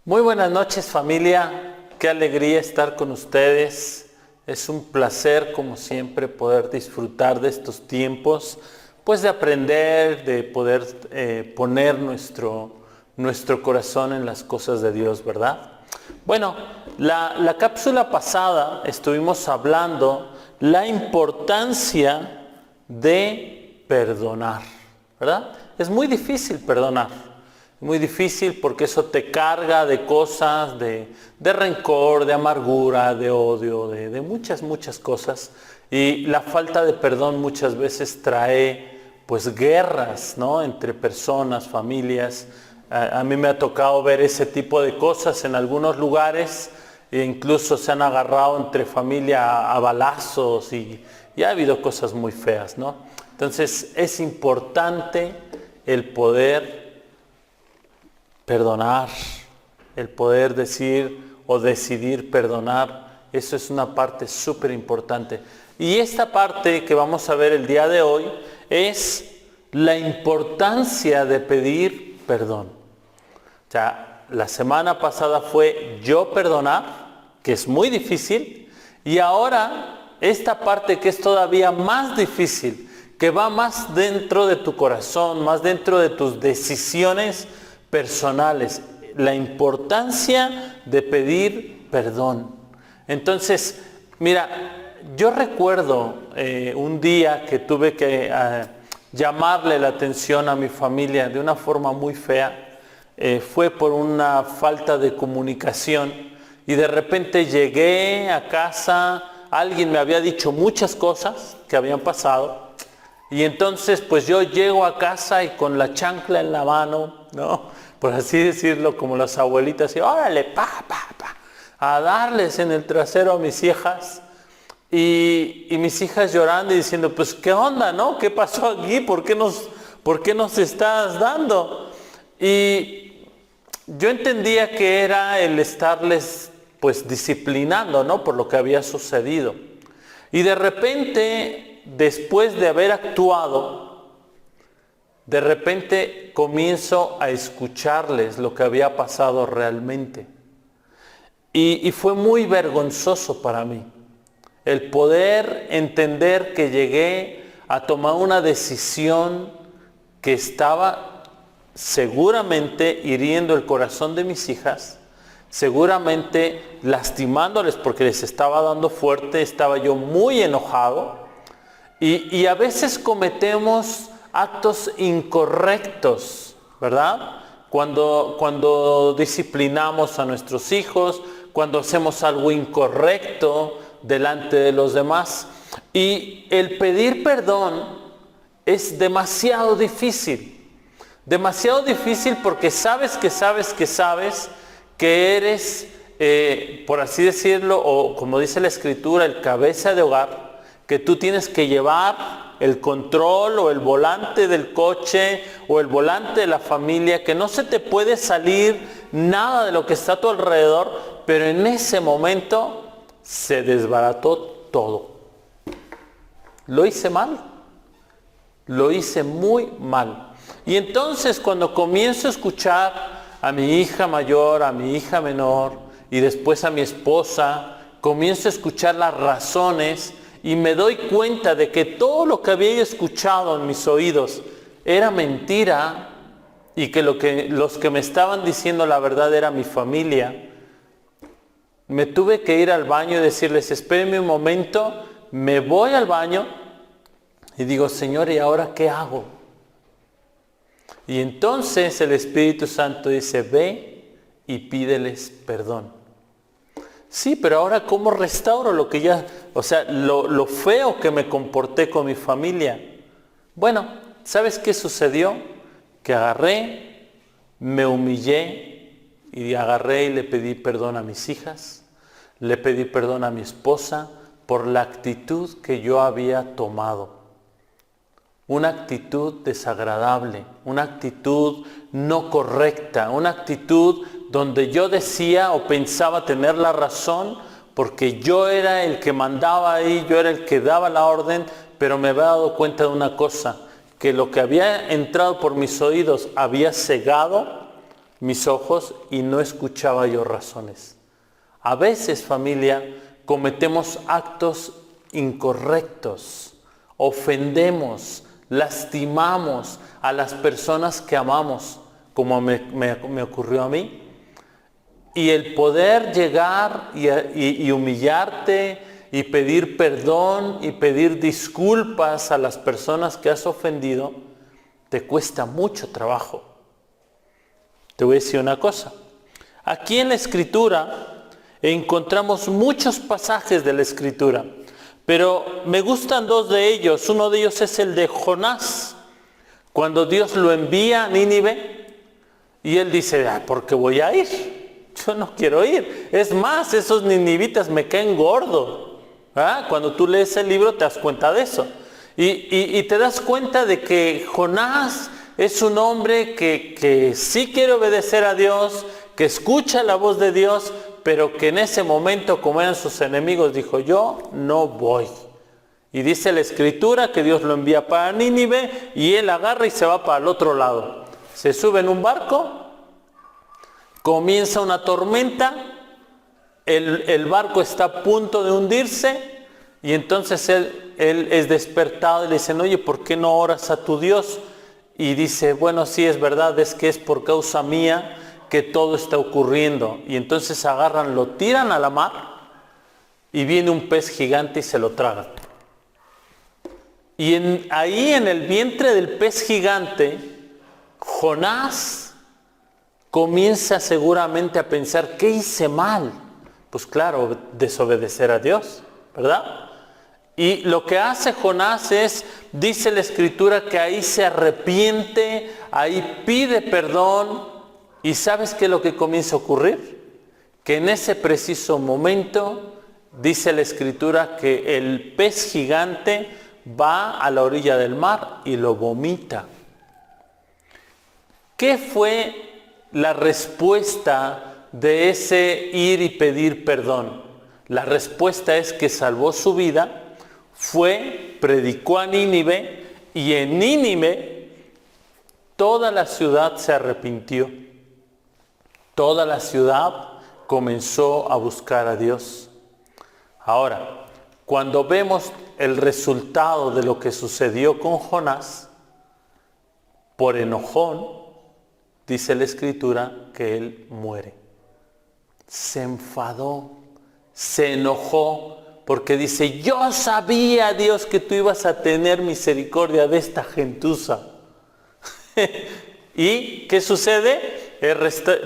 Muy buenas noches, familia. Qué alegría estar con ustedes. Es un placer, como siempre, poder disfrutar de estos tiempos, pues de aprender, de poder poner nuestro corazón en las cosas de Dios, ¿verdad? Bueno, la cápsula pasada estuvimos hablando la importancia de perdonar, ¿verdad? Es muy difícil perdonar. Muy difícil porque eso te carga de cosas, de rencor, de amargura, de odio, de muchas cosas. Y la falta de perdón muchas veces trae pues guerras, ¿no? Entre personas, familias. A mí me ha tocado ver ese tipo de cosas en algunos lugares. E incluso se han agarrado entre familia a balazos y ha habido cosas muy feas, ¿no? Entonces es importante el poder perdonar, el poder decir o decidir perdonar. Eso es una parte súper importante. Y esta parte que vamos a ver el día de hoy es la importancia de pedir perdón. O sea, la semana pasada fue yo perdonar, que es muy difícil, y ahora esta parte que es todavía más difícil, que va más dentro de tu corazón, más dentro de tus decisiones personales, la importancia de pedir perdón. Entonces, mira, yo recuerdo un día que tuve que llamarle la atención a mi familia de una forma muy fea. Fue por una falta de comunicación y de repente llegué a casa, alguien me había dicho muchas cosas que habían pasado. Y entonces pues yo llego a casa y con la chancla en la mano, ¿no? Por así decirlo, como las abuelitas, y órale, a darles en el trasero a mis hijas. Y mis hijas llorando y diciendo, pues ¿qué onda, no? ¿Qué pasó aquí? ¿Por qué nos estás dando? Y yo entendía que era el estarles pues disciplinando, ¿no? Por lo que había sucedido. Y de repente, después de haber actuado, de repente comienzo a escucharles lo que había pasado realmente. Y fue muy vergonzoso para mí el poder entender que llegué a tomar una decisión que estaba seguramente hiriendo el corazón de mis hijas, seguramente lastimándoles porque les estaba dando fuerte, estaba yo muy enojado. Y a veces cometemos actos incorrectos, ¿verdad? Cuando disciplinamos a nuestros hijos, cuando hacemos algo incorrecto delante de los demás. Y el pedir perdón es demasiado difícil. Demasiado difícil porque sabes que eres, por así decirlo, o como dice la Escritura, el cabeza de hogar, que tú tienes que llevar el control o el volante del coche o el volante de la familia, que no se te puede salir nada de lo que está a tu alrededor, pero en ese momento se desbarató todo. Lo hice mal, lo hice muy mal. Y entonces cuando comienzo a escuchar a mi hija mayor, a mi hija menor y después a mi esposa, comienzo a escuchar las razones y me doy cuenta de que todo lo que había escuchado en mis oídos era mentira y que los que me estaban diciendo la verdad era mi familia. Me tuve que ir al baño y decirles, espérenme un momento, me voy al baño y digo, Señor, ¿y ahora qué hago? Y entonces el Espíritu Santo dice, ve y pídeles perdón. Sí, pero ahora ¿cómo restauro lo que ya, lo feo que me comporté con mi familia? Bueno, ¿sabes qué sucedió? Que agarré, me humillé y agarré y le pedí perdón a mis hijas, le pedí perdón a mi esposa por la actitud que yo había tomado. Una actitud desagradable, una actitud no correcta, una actitud donde yo decía o pensaba tener la razón porque yo era el que mandaba ahí, yo era el que daba la orden, pero me había dado cuenta de una cosa, que lo que había entrado por mis oídos había cegado mis ojos y no escuchaba yo razones. A veces, familia, cometemos actos incorrectos, ofendemos, lastimamos a las personas que amamos, como me ocurrió a mí. Y el poder llegar y humillarte y pedir perdón y pedir disculpas a las personas que has ofendido, te cuesta mucho trabajo. Te voy a decir una cosa. Aquí en la Escritura encontramos muchos pasajes de la Escritura, pero me gustan dos de ellos. Uno de ellos es el de Jonás, cuando Dios lo envía a Nínive y él dice, ¿por qué voy a ir? Yo no quiero ir. Es más, esos ninivitas me caen gordo. Cuando tú lees el libro te das cuenta de eso. Y te das cuenta de que Jonás es un hombre que sí quiere obedecer a Dios, que escucha la voz de Dios, pero que en ese momento, como eran sus enemigos, dijo, yo no voy. Y dice la Escritura que Dios lo envía para Nínive y él agarra y se va para el otro lado. Se sube en un barco, comienza una tormenta, el barco está a punto de hundirse y entonces él es despertado y le dicen, oye, ¿por qué no oras a tu Dios? Y dice, bueno, sí es verdad, es que es por causa mía que todo está ocurriendo. Y entonces agarran, lo tiran a la mar y viene un pez gigante y se lo traga. Y ahí en el vientre del pez gigante, Jonás comienza seguramente a pensar, ¿qué hice mal? Pues claro, desobedecer a Dios, ¿verdad? Y lo que hace Jonás es, dice la Escritura, que ahí se arrepiente, ahí pide perdón, y ¿sabes qué es lo que comienza a ocurrir? Que en ese preciso momento, dice la Escritura, que el pez gigante va a la orilla del mar y lo vomita. ¿Qué fue la respuesta de ese ir y pedir perdón? La respuesta es que salvó su vida, predicó a Nínive y en Nínive toda la ciudad se arrepintió. Toda la ciudad comenzó a buscar a Dios. Ahora, cuando vemos el resultado de lo que sucedió con Jonás, por enojón, dice la Escritura que él muere. Se enfadó, se enojó, porque dice, yo sabía, Dios, que tú ibas a tener misericordia de esta gentuza. ¿Y qué sucede? Es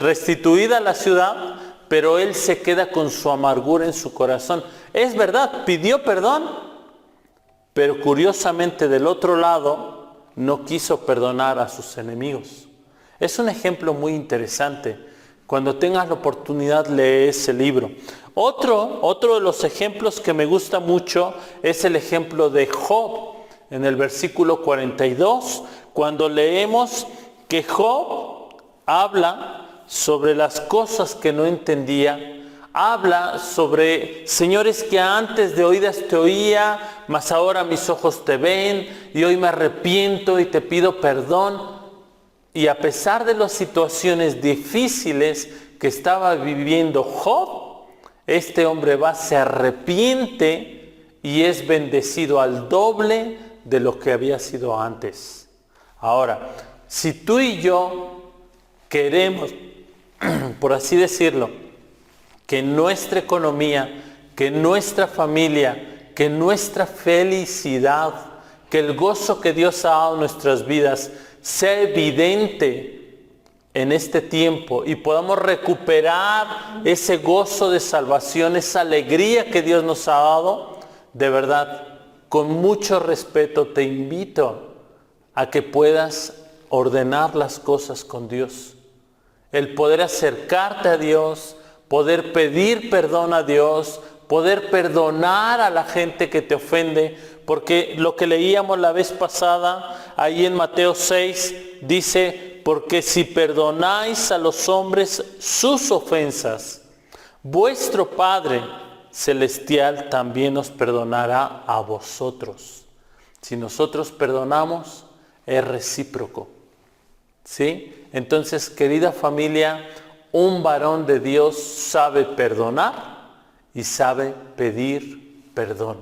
restituida la ciudad, pero él se queda con su amargura en su corazón. Es verdad, pidió perdón, pero curiosamente del otro lado no quiso perdonar a sus enemigos. Es un ejemplo muy interesante. Cuando tengas la oportunidad, lee ese libro. Otro de los ejemplos que me gusta mucho es el ejemplo de Job. En el versículo 42, cuando leemos que Job habla sobre las cosas que no entendía, habla sobre, señores, que antes de oídas te oía, mas ahora mis ojos te ven, y hoy me arrepiento y te pido perdón. Y a pesar de las situaciones difíciles que estaba viviendo Job, este hombre se arrepiente y es bendecido al doble de lo que había sido antes. Ahora, si tú y yo queremos, por así decirlo, que nuestra economía, que nuestra familia, que nuestra felicidad, que el gozo que Dios ha dado en nuestras vidas sea evidente en este tiempo y podamos recuperar ese gozo de salvación, esa alegría que Dios nos ha dado, de verdad, con mucho respeto te invito a que puedas ordenar las cosas con Dios. El poder acercarte a Dios, poder pedir perdón a Dios, poder perdonar a la gente que te ofende, porque lo que leíamos la vez pasada, ahí en Mateo 6, dice, porque si perdonáis a los hombres sus ofensas, vuestro Padre Celestial también os perdonará a vosotros. Si nosotros perdonamos, es recíproco. ¿Sí? Entonces, querida familia, un varón de Dios sabe perdonar y sabe pedir perdón.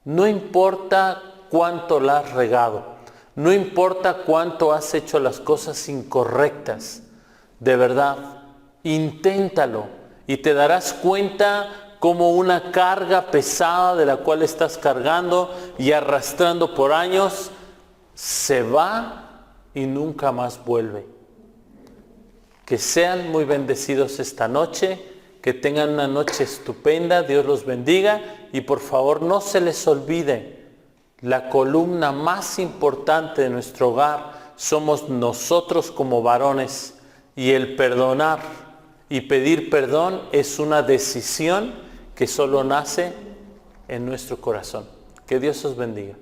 No importa cuánto la has regado, no importa cuánto has hecho las cosas incorrectas, de verdad, inténtalo y te darás cuenta como una carga pesada de la cual estás cargando y arrastrando por años, se va y nunca más vuelve. Que sean muy bendecidos esta noche, que tengan una noche estupenda, Dios los bendiga y por favor no se les olvide, la columna más importante de nuestro hogar somos nosotros como varones y el perdonar y pedir perdón es una decisión que solo nace en nuestro corazón. Que Dios os bendiga.